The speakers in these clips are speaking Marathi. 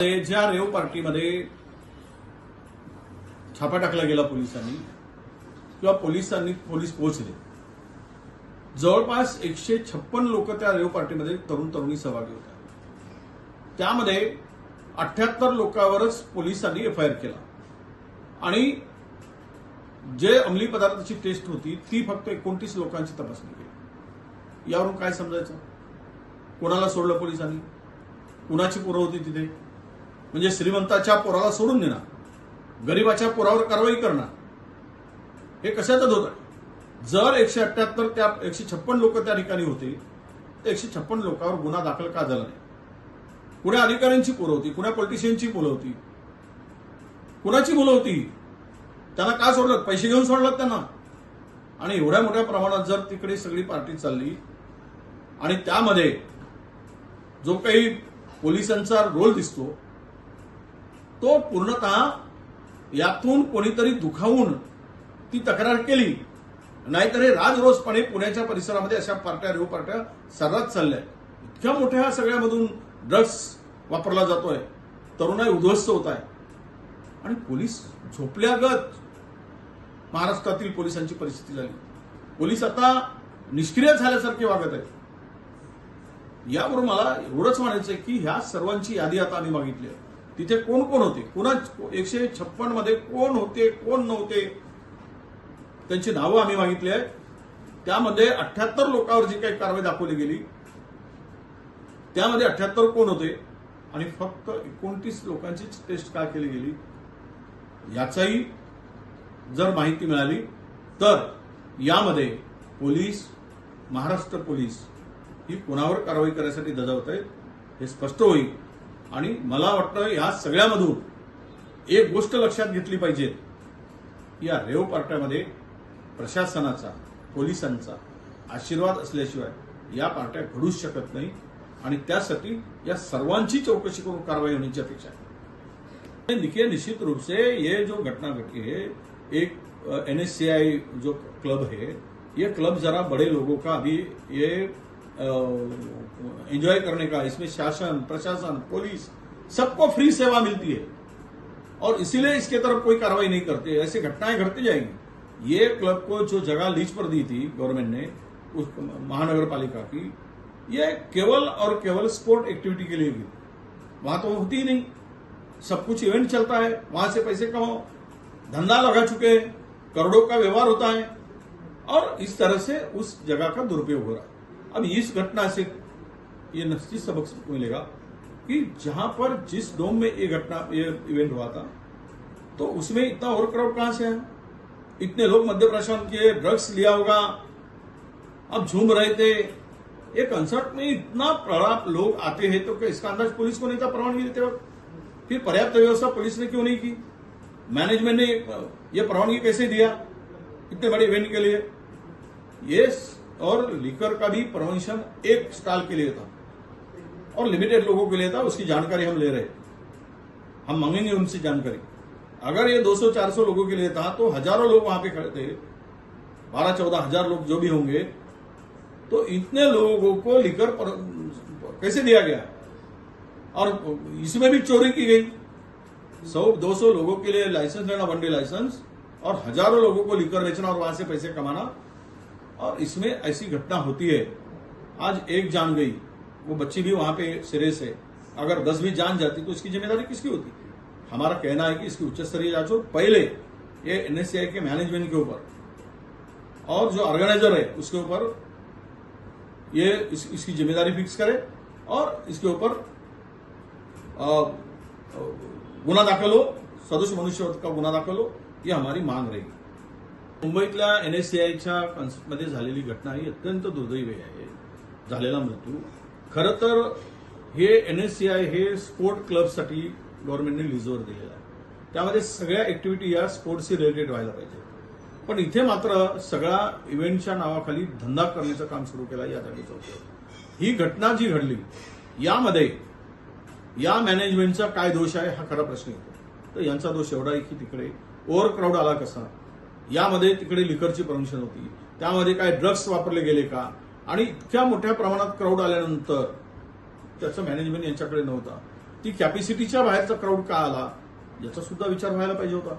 ज्या रेव पार्टीमध्ये छापा टाकला गेला पोलिसांनी किंवा पोलीस पोहोचले, जवळपास 156 लोक त्या रेव पार्टीमध्ये तरुणी सहभागी होत्या. त्यामध्ये 78 लोकांवरच पोलिसांनी एफआयआर केला आणि जे अंमली पदार्थाची टेस्ट होती ती फक्त 29 लोकांची तपासणी केली. यावरून काय समजायचं? कोणाला सोडलं पोलिसांनी? कुणाची पोरं होती तिथे? म्हणजे श्रीमंताच्या पोराला सोडून देणार, गरीबाच्या पोरावर कारवाई करणार, हे कशाचं होतं? जर 178 त्या 156 लोक त्या ठिकाणी होते तर 156 लोकांवर गुन्हा दाखल का झाला नाही? कुण्या अधिकाऱ्यांची पोरं होती? कुण्या पॉलिटिशियनची मुलं होती? कुणाची मुलं होती? त्यांना का सोडलं? पैसे घेऊन सोडलं त्यांना? आणि एवढ्या मोठ्या प्रमाणात जर तिकडे सगळी पार्टी चालली आणि त्यामध्ये जो काही पोलिसांचा रोल दिसतो तो पूर्णतः यातून कोणीतरी दुखावून ती तक्रार केली, नाहीतर हे राजरोसपणे पुण्याच्या परिसरामध्ये अशा पार्ट्या रेव पार्ट्या सर्रास चालल्या. इतक्या मोठ्या सगळ्यामधून ड्रग्स वापरला जातोय, तरुणाई उद्ध्वस्त होत आहे आणि पोलीस झोपल्यागत महाराष्ट्रातील पोलिसांची परिस्थिती झाली. पोलीस आता निष्क्रिय झाल्यासारखे वागत आहेत. यावरून मला एवढंच म्हणायचंय की ह्या सर्वांची यादी आता आम्ही मागितली आहे. तिथे कोण कोण होते, 156 मध्ये कोण होते, कोण नव्हते, त्यांची नावं आम्ही मागितली आहेत. त्यामध्ये 78 लोकांवर जी काही कारवाई दाखवली गेली त्यामध्ये 78 कोण होते आणि फक्त 29 लोकांची टेस्ट का केली गेली याचाही जर माहिती मिळाली तर यामध्ये पोलीस, महाराष्ट्र पोलीस ही कोणावर कारवाई करण्यासाठी दजावत आहेत हे स्पष्ट होईल. आणि मला वाटतं या सगळ्यामधून एक गोष्ट लक्षात घेतली पाहिजे, या रेव पार्ट्यामध्ये प्रशासनाचा, पोलिसांचा आशीर्वाद असल्याशिवाय या पार्ट्या घडूच शकत नाही आणि त्यासाठी या सर्वांची चौकशी करून कारवाई होण्याची अपेक्षा आहे. देखिए, निश्चित रूप से ये जो घटना घटी है, एक NSCI जो क्लब है, ये क्लब जरा बड़े लोगों का अभी ये एंजॉय करने का, इसमें शासन, प्रशासन, पुलिस सबको फ्री सेवा मिलती है और इसीलिए इसके तरफ कोई कार्रवाई नहीं करते. ऐसी घटनाएं घटती जाएंगी. ये क्लब को जो जगह लीज पर दी थी गवर्नमेंट ने, उस महानगर पालिका की, ये केवल और केवल स्पोर्ट एक्टिविटी के लिए भी, वहां तो होती ही नहीं. सब कुछ इवेंट चलता है, वहां से पैसे कमाओ, धंधा लगा चुके हैं, करोड़ों का व्यवहार होता है और इस तरह से उस जगह का दुरुपयोग हो रहा है. अब इस घटना से ये निश्चित सबक मिलेगा कि जहां पर जिस डोम में ये इवेंट हुआ था तो उसमें इतना और क्राउड कहां से है? इतने लोग मध्य प्रदेश के ड्रग्स लिया होगा, अब झूम रहे थे. एक कंसर्ट में इतना बड़ा लोग आते हैं तो क्या इसका अंदाज पुलिस को नहीं था परवानगी देते वक्त? फिर पर्याप्त व्यवस्था पुलिस ने क्यों नहीं की? मैनेजमेंट ने यह परवानगी कैसे दिया इतने बड़े इवेंट के लिए? ये और लीकर का भी परमिशन एक स्टॉल के लिए था और लिमिटेड लोगों के लिए था. उसकी जानकारी हम ले रहे, हम मांगेंगे उनसे जानकारी. अगर ये 200-400 लोगों के लिए था तो हजारों लोग वहां पे खड़े थे, 12-14 हजार लोग जो भी होंगे, तो इतने लोगों को लीकर कैसे दिया गया? और इसमें भी चोरी की गई. 100-200 लोगों के लिए लाइसेंस लेना, वन डे लाइसेंस, और हजारों लोगों को लीकर बेचना और वहां से पैसे कमाना. और इसमें ऐसी घटना होती है. आज एक जान गई, वो बच्ची भी वहां पे सिरे से, अगर 10 भी जान जाती तो इसकी जिम्मेदारी किसकी होती? हमारा कहना है कि इसकी उच्च स्तरीय जांच हो. पहले ये NSCI के मैनेजमेंट के ऊपर और जो ऑर्गेनाइजर है उसके ऊपर ये इसकी जिम्मेदारी फिक्स करे और इसके ऊपर गुन्हा दाखल हो, सदोष मनुष्यवध का गुन्हा दाखल हो, ही हमारी मांग रहेगी. मुंबईतल्या NSCIच्या कॉन्सर्टमध्ये झालेली घटना ही अत्यंत दुर्दैवी आहे. झालेला मृत्यू, खरं तर हे NSCI हे स्पोर्ट क्लबसाठी गव्हर्नमेंटने लीजवर दिलेलं आहे. त्यामध्ये सगळ्या ऍक्टिव्हिटी या स्पोर्ट्सशी रिलेटेड व्हायला पाहिजे. पण इथे मात्र सगळ्या इव्हेंटच्या नावाखाली धंदा करण्याचं काम सुरू केलं या जागेचं होतं. ही घटना जी घडली यामध्ये या मॅनेजमेंटचा काय दोष आहे हा खरा प्रश्न येतो. तर यांचा दोष एवढा आहे की तिकडे ओव्हर क्राऊड आला कसा, यामध्ये तिकडे लिकरची परमिशन होती, त्यामध्ये काय ड्रग्स वापरले गेले का, आणि इतक्या मोठ्या प्रमाणात क्राऊड आल्यानंतर त्याचं मॅनेजमेंट यांच्याकडे नव्हता. ती कॅपॅसिटीच्या बाहेरचा क्राऊड का आला याचा सुद्धा विचार व्हायला पाहिजे होता.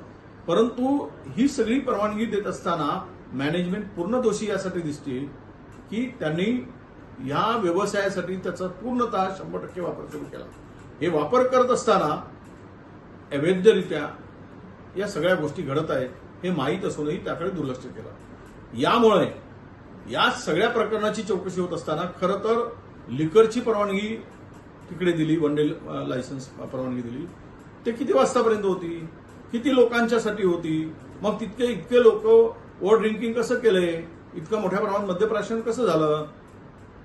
परंतु ही सगळी परवानगी देत असताना मॅनेजमेंट पूर्ण दोषी यासाठी दिसते की त्यांनी या व्यवसायासाठी त्याचा पूर्णतः 100% वापर सुरू केला. हे वापर करत असताना अवैधरित्या या सगळ्या गोष्टी घडत आहेत हे माहीत असूनही त्याकडे दुर्लक्ष केलं. यामुळे या सगळ्या प्रकरणाची चौकशी होत असताना खरं तर लिकरची परवानगी तिकडे दिली, वन डे लायसन्स परवानगी दिली, ते किती वाजतापर्यंत होती, किती लोकांच्यासाठी होती, मग इतके लोक ओव्हर ड्रिंकिंग कसं केलंय, इतकं मोठ्या प्रमाणात मद्यप्राशन कसं झालं,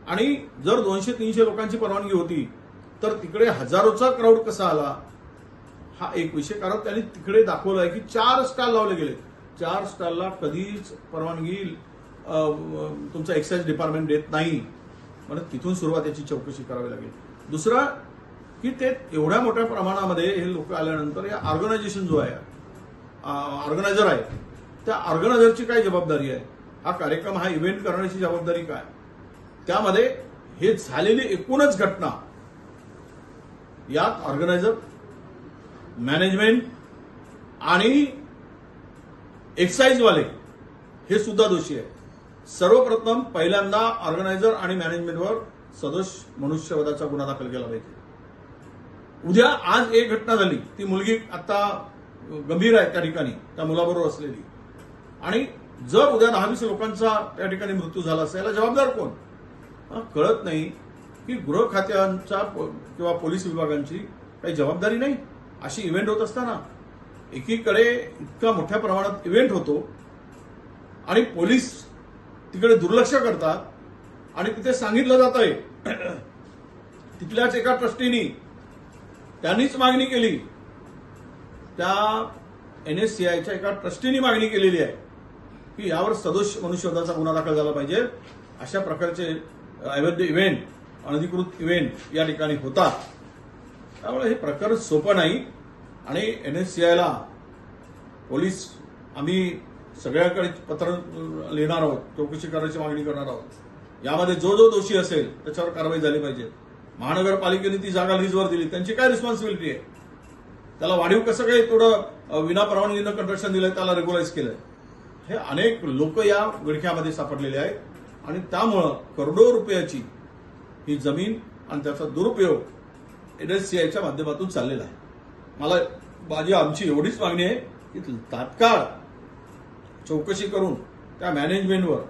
आणि जर 200-300 लोकांची परवानगी होती तर तिकडे हजारोचा क्राऊड कसा आला, हा एक विषय. कारण त्यांनी तिकडे दाखवलं आहे की 4 स्टॉल लावले गेले. 4 स्टॉलला कधीच परवानगी तुमचं एक्साईज डिपार्टमेंट देत नाही, म्हणजे तिथून सुरुवात याची चौकशी करावी लागेल. दुसरा की ते एवढ्या मोठ्या प्रमाणामध्ये हे लोक आल्यानंतर या ऑर्गनायझेशन जो आहे, ऑर्गनायझर आहे, त्या ऑर्गनायझरची काय जबाबदारी आहे, हा कार्यक्रम हा इव्हेंट करण्याची जबाबदारी काय, त्यामध्ये हे झालेली एकूणच घटना यात ऑर्गनायझर, मॅनेजमेंट आणि एक्साईजवाले हे सुद्धा दोषी आहे. सर्वप्रथम पहिल्यांदा ऑर्गनायझर आणि मॅनेजमेंटवर सदोष मनुष्यवधाचा गुन्हा दाखल केला पाहिजे. उद्या आज एक घटना झाली, ती मुलगी आता गंभीर आहे त्या ठिकाणी, त्या मुलाबरोबर असलेली, आणि जर उद्या 10-20 लोकांचा त्या ठिकाणी मृत्यू झाला असेल, याला जबाबदार कोण कळत नाही की गृह खात्यांच्या किंवा पोलीस विभागांची काही जबाबदारी नाही. अशी इव्हेंट होत असताना एकीकडे इतका मोठ्या प्रमाणात इव्हेंट होतो आणि पोलीस तिकडे दुर्लक्ष करतात, आणि तिथे सांगितलं जात आहे तिथल्याच एका ट्रस्टीनी त्यांनीच मागणी केली, त्या NSCIच्या एका ट्रस्टीनी मागणी केलेली आहे की यावर सदोष मनुष्यवधाचा गुन्हा दाखल झाला पाहिजे. अशा प्रकारचे अवैध इव्हेंट, अनधिकृत इव्हेंट या ठिकाणी होतात. त्यामुळे हे प्रकरण सोपं नाही, आणि NSCIला पोलीस आम्ही सगळ्याकडे पत्र लिहिणार आहोत, चौकशी करण्याची मागणी करणार आहोत. यामध्ये जो जो दोषी असेल त्याच्यावर कारवाई झाली पाहिजे. महानगरपालिकेने ती जागा लीजवर दिली, त्यांची काय रिस्पॉन्सिबिलिटी आहे, त्याला वाढीव कसं काय थोडं विना परवानगीनं कंस्ट्रक्शन दिलंय, त्याला रेग्युलाइज केलंय, हे अनेक लोक या विळख्यामध्ये सापडलेले आहेत. आणि त्यामुळं करोडो रुपयाची ही जमीन आणि त्याचा दुरुपयोग NSCIच्या माध्यमातून चाललेला आहे. आमची एवढीच मागणी आहे की तात्काळ चौकशी करून त्या मॅनेजमेंटवर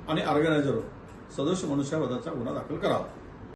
आणि ऑर्गनायझरवर सदोष मनुष्यवधाचा गुन्हा दाखल करावा.